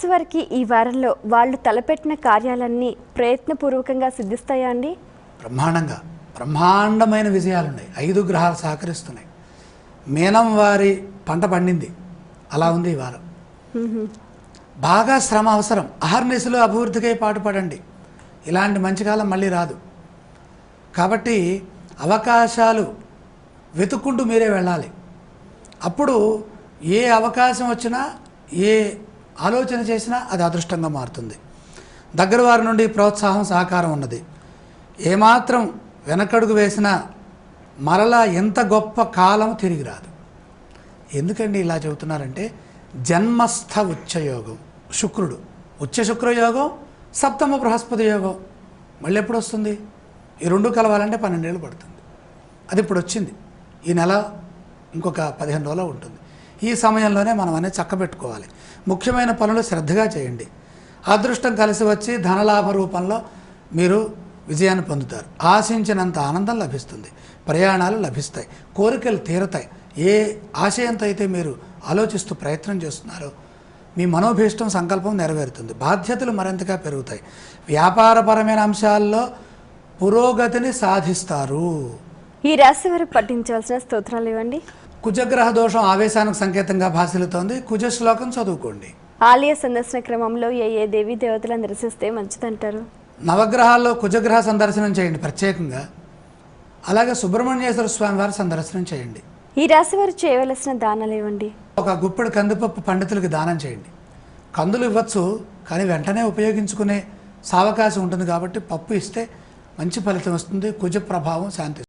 రాశి వారికి ఈ వారంలో వాళ్ళు తలపెట్టిన కార్యాలన్నీ ప్రయత్నపూర్వకంగా సిద్ధిస్తాయా అండి? బ్రహ్మాండమైన విజయాలు ఉన్నాయి. 5 గ్రహాలు సహకరిస్తున్నాయి. మీనం వారి పంట పండింది, అలా ఉంది ఈ వారం. బాగా శ్రమ అవసరం. అహర్నిశలు అభివృద్ధికై పాటుపడండి. ఇలాంటి మంచి కాలం మళ్ళీ రాదు. కాబట్టి అవకాశాలు వెతుక్కుంటూ మీరే వెళ్ళాలి. అప్పుడు ఏ అవకాశం వచ్చినా, ఏ ఆలోచన చేసినా అది అదృష్టంగా మారుతుంది. దగ్గర వారి నుండి ప్రోత్సాహం, సహకారం ఉన్నది. ఏమాత్రం వెనకడుగు వేసినా మరలా ఎంత గొప్ప కాలం తిరిగి రాదు. ఎందుకండి ఇలా చెబుతున్నారంటే, జన్మస్థ ఉచ్చయోగం శుక్రుడు, ఉచ్చ శుక్రయోగం, సప్తమ బృహస్పతి యోగం మళ్ళీ ఎప్పుడు వస్తుంది? ఈ 2 కలవాలంటే 12 ఏళ్ళు పడుతుంది. అది ఇప్పుడు వచ్చింది. ఈ నెల ఇంకొక 15 రోజులు ఉంటుంది. ఈ సమయంలోనే మనం అనేది చక్కబెట్టుకోవాలి. ముఖ్యమైన పనులు శ్రద్ధగా చేయండి. అదృష్టం కలిసి వచ్చి ధనలాభ రూపంలో మీరు విజయాన్ని పొందుతారు. ఆశించినంత ఆనందం లభిస్తుంది. ప్రయాణాలు లభిస్తాయి. కోరికలు తీరతాయి. ఏ ఆశయంతో అయితే మీరు ఆలోచిస్తూ ప్రయత్నం చేస్తున్నారో మీ మనోభీష్టం, సంకల్పం నెరవేరుతుంది. బాధ్యతలు మరింతగా పెరుగుతాయి. వ్యాపారపరమైన అంశాల్లో పురోగతిని సాధిస్తారు. ఈ రాశి వారు పఠించవలసిన స్తోత్రాలు ఇవ్వండి. కుజగ్రహ దోషం ఆవేశానికి సంకేతంగా భాసిల్లుతోంది. కుజ శ్లోకం చదువుకోండి. ఆలయ సందర్శన క్రమంలో ఏ దేవీ దేవతలను దర్శిస్తే మంచిదంటారు? నవగ్రహాల్లో కుజగ్రహ సందర్శనం చేయండి ప్రత్యేకంగా. అలాగే సుబ్రహ్మణ్యేశ్వర స్వామి వారి సందర్శనం చేయండి. ఈ రాశి వారు చేయవలసిన దానాలు ఇవ్వండి. ఒక గుప్పెడు కందిపప్పు పండితులకి దానం చేయండి. కందులు ఇవ్వచ్చు, కానీ వెంటనే ఉపయోగించుకునే సావకాశం ఉంటుంది. కాబట్టి పప్పు ఇస్తే మంచి ఫలితం వస్తుంది. కుజ ప్రభావం శాంతి.